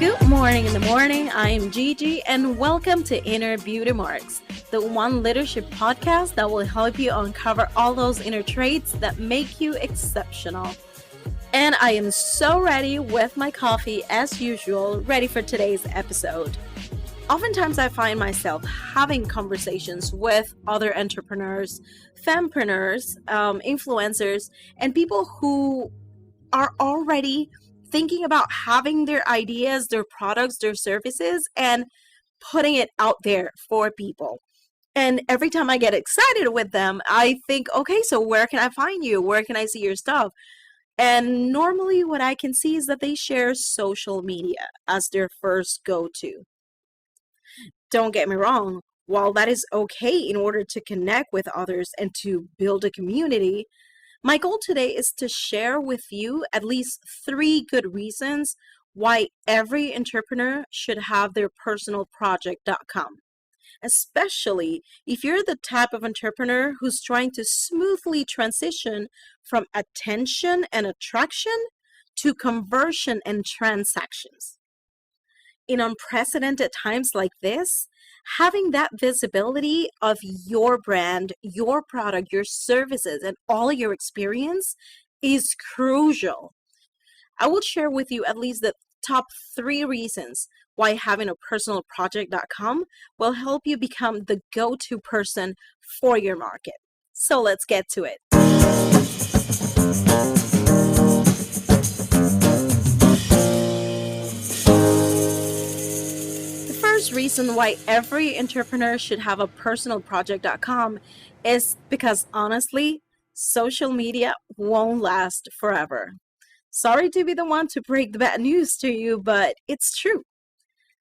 Good morning in the morning. I'm Gigi and welcome to Inner Beauty Marks, the one leadership podcast that will help you uncover all those inner traits that make you exceptional. And I am so ready with my coffee as usual, ready for today's episode. Oftentimes I find myself having conversations with other entrepreneurs, fempreneurs, influencers, and people who are already thinking about having their ideas, their products, their services, and putting it out there for people. And every time I get excited with them, I think, okay, so where can I find you? Where can I see your stuff? And normally what I can see is that they share social media as their first go-to. Don't get me wrong, while that is okay in order to connect with others and to build a community, my goal today is to share with you at least 3 good reasons why every entrepreneur should have their personal project.com. Especially if you're the type of entrepreneur who's trying to smoothly transition from attention and attraction to conversion and transactions. In unprecedented times like this, having that visibility of your brand, your product, your services, and all your experience is crucial. I will share with you at least the top 3 reasons why having a personal project.com will help you become the go-to person for your market. So let's get to it. Reason why every entrepreneur should have a personal project.com is because honestly, social media won't last forever. Sorry to be the one to break the bad news to you, but it's true.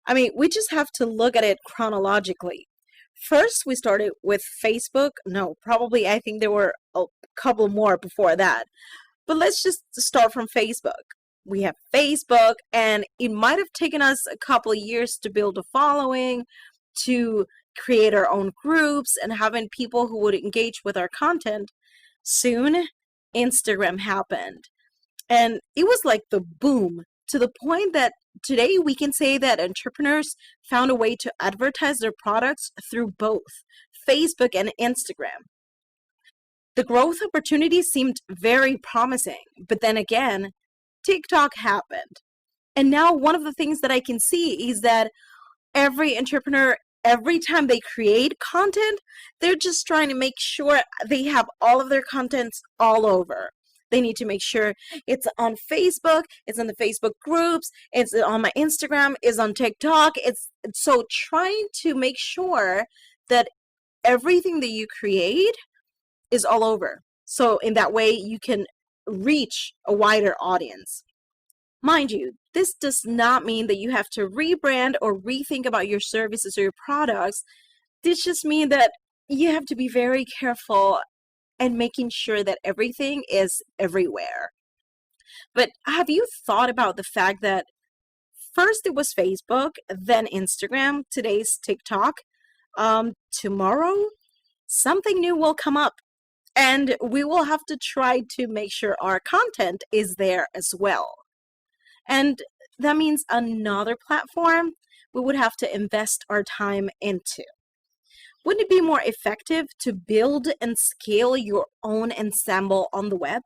I mean, we just have to look at it chronologically. First, we started with Facebook. No, probably I think there were a couple more before that. But let's just start from Facebook. We have Facebook, and it might have taken us a couple of years to build a following, to create our own groups, and having people who would engage with our content. Soon, Instagram happened. And it was like the boom, to the point that today we can say that entrepreneurs found a way to advertise their products through both Facebook and Instagram. The growth opportunities seemed very promising, but then again, TikTok happened. And now one of the things that I can see is that every entrepreneur, every time they create content, they're just trying to make sure they have all of their contents all over. They need to make sure it's on Facebook, it's on the Facebook groups, it's on my Instagram, it's on TikTok. So trying to make sure that everything that you create is all over. So in that way, you can reach a wider audience. Mind you, this does not mean that you have to rebrand or rethink about your services or your products. This just means that you have to be very careful and making sure that everything is everywhere. But have you thought about the fact that first it was Facebook, then Instagram, today's TikTok, tomorrow something new will come up. And we will have to try to make sure our content is there as well. And that means another platform we would have to invest our time into. Wouldn't it be more effective to build and scale your own ensemble on the web?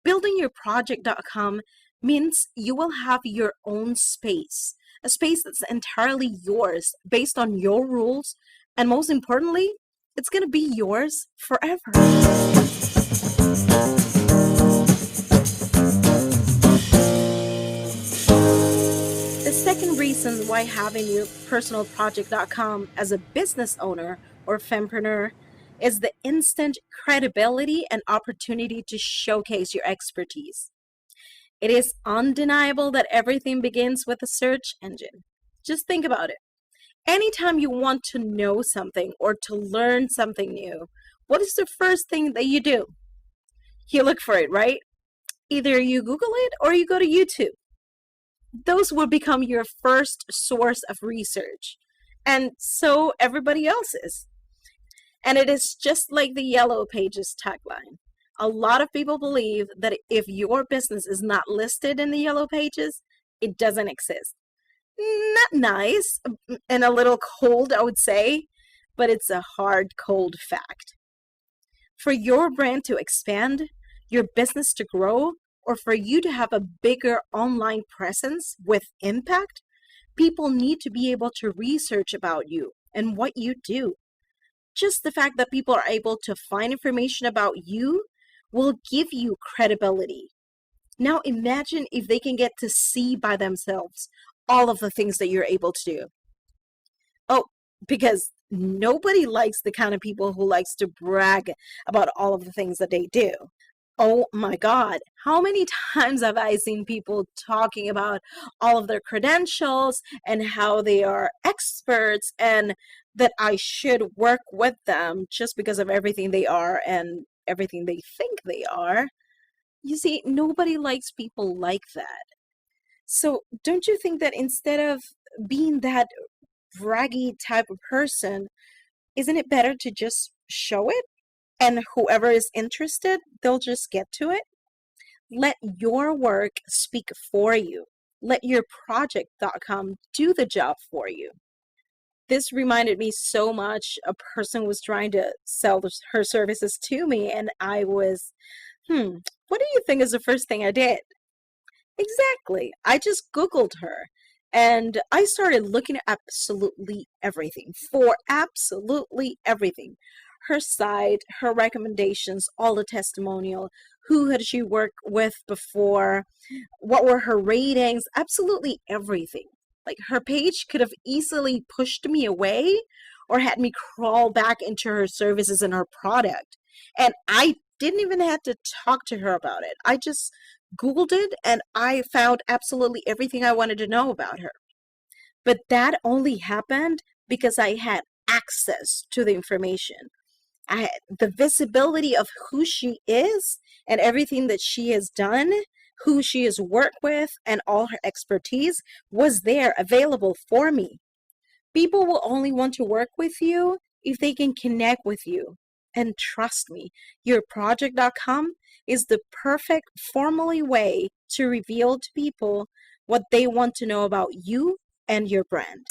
Building your project.com means you will have your own space, a space that's entirely yours based on your rules, and most importantly, it's going to be yours forever. The second reason why having your personal project.com as a business owner or fempreneur is the instant credibility and opportunity to showcase your expertise. It is undeniable that everything begins with a search engine. Just think about it. Anytime you want to know something or to learn something new, what is the first thing that you do? You look for it, right? Either you Google it or you go to YouTube. Those will become your first source of research. And so everybody else's. And it is just like the Yellow Pages tagline. A lot of people believe that if your business is not listed in the Yellow Pages, it doesn't exist. Not nice and a little cold, I would say, but it's a hard, cold fact. For your brand to expand, your business to grow, or for you to have a bigger online presence with impact, people need to be able to research about you and what you do. Just the fact that people are able to find information about you will give you credibility. Now imagine if they can get to see by themselves all of the things that you're able to do. Oh, because nobody likes the kind of people who likes to brag about all of the things that they do. Oh my God, how many times have I seen people talking about all of their credentials and how they are experts and that I should work with them just because of everything they are and everything they think they are? You see, nobody likes people like that. So don't you think that instead of being that braggy type of person, isn't it better to just show it? And whoever is interested, they'll just get to it. Let your work speak for you. Let your project.com do the job for you. This reminded me so much. A person was trying to sell her services to me, and I was, what do you think is the first thing I did? Exactly. I just Googled her and I started looking at absolutely everything for absolutely everything. Her site, her recommendations, all the testimonial, who had she worked with before, what were her ratings, absolutely everything. Like her page could have easily pushed me away or had me crawl back into her services and her product. And I didn't even have to talk to her about it. I just Googled it and I found absolutely everything I wanted to know about her. But that only happened because I had access to the information. I had the visibility of who she is and everything that she has done, who she has worked with, and all her expertise was there available for me. People will only want to work with you if they can connect with you. And trust me, your project.com is the perfect formally way to reveal to people what they want to know about you and your brand.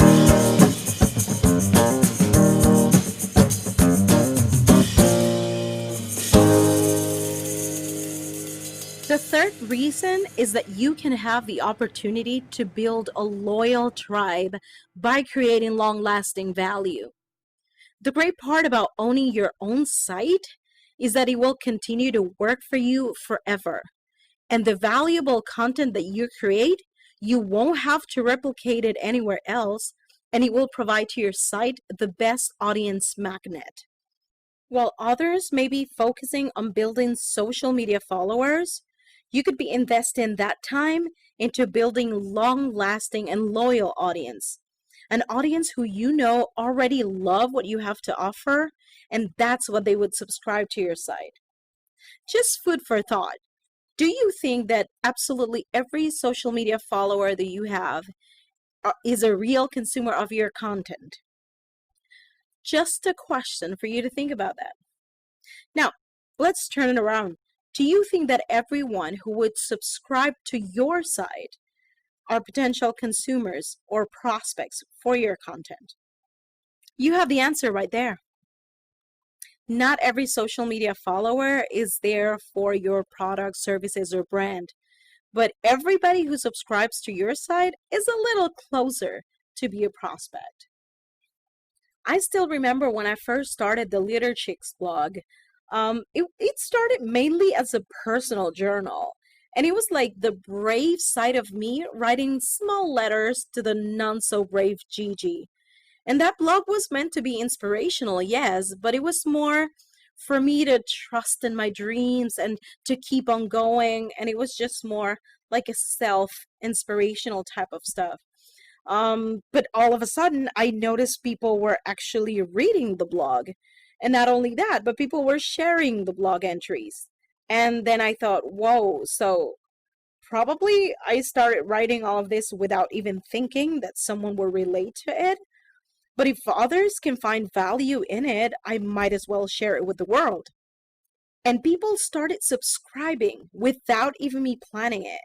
The third reason is that you can have the opportunity to build a loyal tribe by creating long-lasting value. The great part about owning your own site is that it will continue to work for you forever. And the valuable content that you create, you won't have to replicate it anywhere else, and it will provide to your site the best audience magnet. While others may be focusing on building social media followers, you could be investing that time into building long-lasting and loyal audience. An audience who you know already love what you have to offer, and that's what they would subscribe to your site. Just food for thought. Do you think that absolutely every social media follower that you have is a real consumer of your content? Just a question for you to think about that. Now, let's turn it around. Do you think that everyone who would subscribe to your site are potential consumers or prospects for your content? You have the answer right there. Not every social media follower is there for your product, services, or brand, but everybody who subscribes to your site is a little closer to be a prospect. I still remember when I first started the Leader Chicks blog, it started mainly as a personal journal. And it was like the brave side of me writing small letters to the not so brave Gigi. And that blog was meant to be inspirational, yes, but it was more for me to trust in my dreams and to keep on going. And it was just more like a self-inspirational type of stuff. But all of a sudden, I noticed people were actually reading the blog. And not only that, but people were sharing the blog entries. And then I thought, whoa, so probably I started writing all of this without even thinking that someone will relate to it. But if others can find value in it, I might as well share it with the world. And people started subscribing without even me planning it.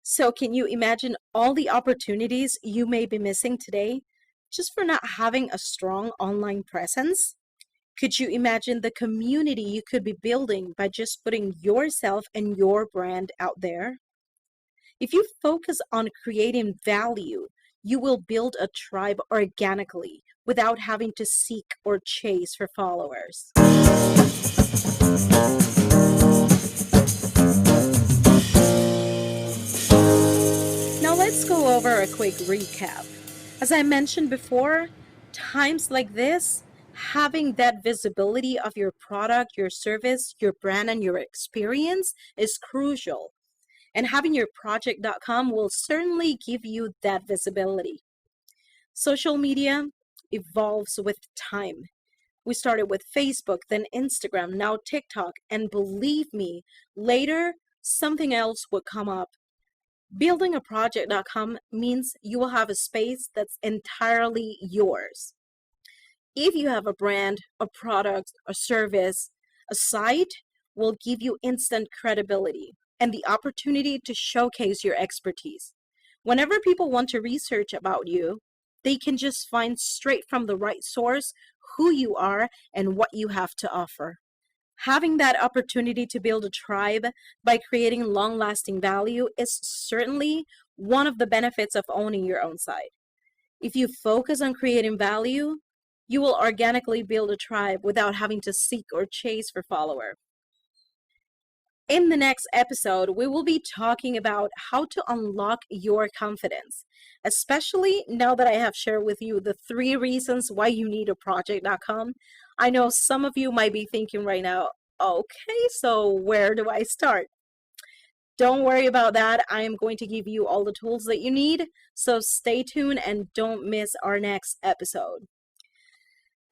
So, can you imagine all the opportunities you may be missing today just for not having a strong online presence? Could you imagine the community you could be building by just putting yourself and your brand out there? If you focus on creating value, you will build a tribe organically without having to seek or chase for followers. Now let's go over a quick recap. As I mentioned before, times like this, having that visibility of your product, your service, your brand, and your experience is crucial. And having your project.com will certainly give you that visibility. Social media evolves with time. We started with Facebook, then Instagram, now TikTok, and believe me, later something else would come up. Building a project.com means you will have a space that's entirely yours. If you have a brand, a product, a service, a site will give you instant credibility and the opportunity to showcase your expertise. Whenever people want to research about you, they can just find straight from the right source who you are and what you have to offer. Having that opportunity to build a tribe by creating long-lasting value is certainly one of the benefits of owning your own site. If you focus on creating value, you will organically build a tribe without having to seek or chase for followers. In the next episode, we will be talking about how to unlock your confidence, especially now that I have shared with you the 3 reasons why you need a project.com. I know some of you might be thinking right now, okay, so where do I start? Don't worry about that. I am going to give you all the tools that you need, so stay tuned and don't miss our next episode.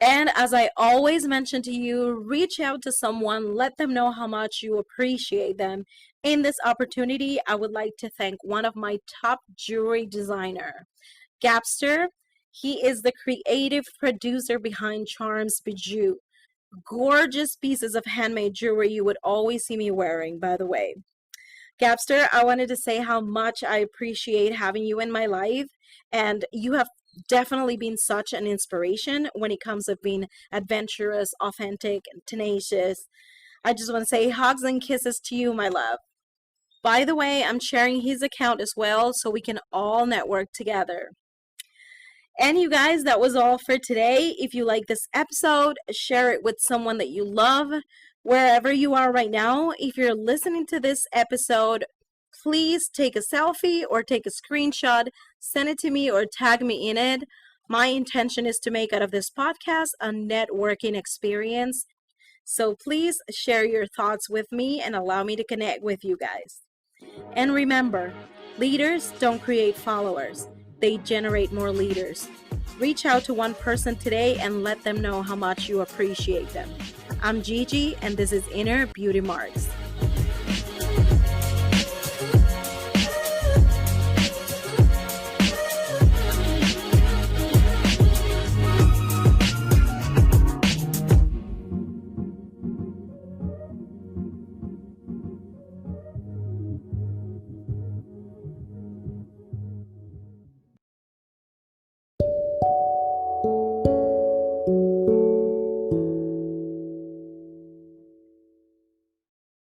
And as I always mention to you, reach out to someone, let them know how much you appreciate them. In this opportunity, I would like to thank one of my top jewelry designer, Gapster. He is the creative producer behind Charms Bijou. Gorgeous pieces of handmade jewelry you would always see me wearing, by the way. Gapster, I wanted to say how much I appreciate having you in my life, and you have definitely been such an inspiration when it comes to being adventurous, authentic, and tenacious. I just want to say hugs and kisses to you, my love. By the way, I'm sharing his account as well so we can all network together. And you guys, that was all for today. If you like this episode, share it with someone that you love, wherever you are right now. If you're listening to this episode, please take a selfie or take a screenshot, send it to me or tag me in it. My intention is to make out of this podcast a networking experience. So please share your thoughts with me and allow me to connect with you guys. And remember, leaders don't create followers. They generate more leaders. Reach out to one person today and let them know how much you appreciate them. I'm Gigi, and this is Inner Beauty Marks.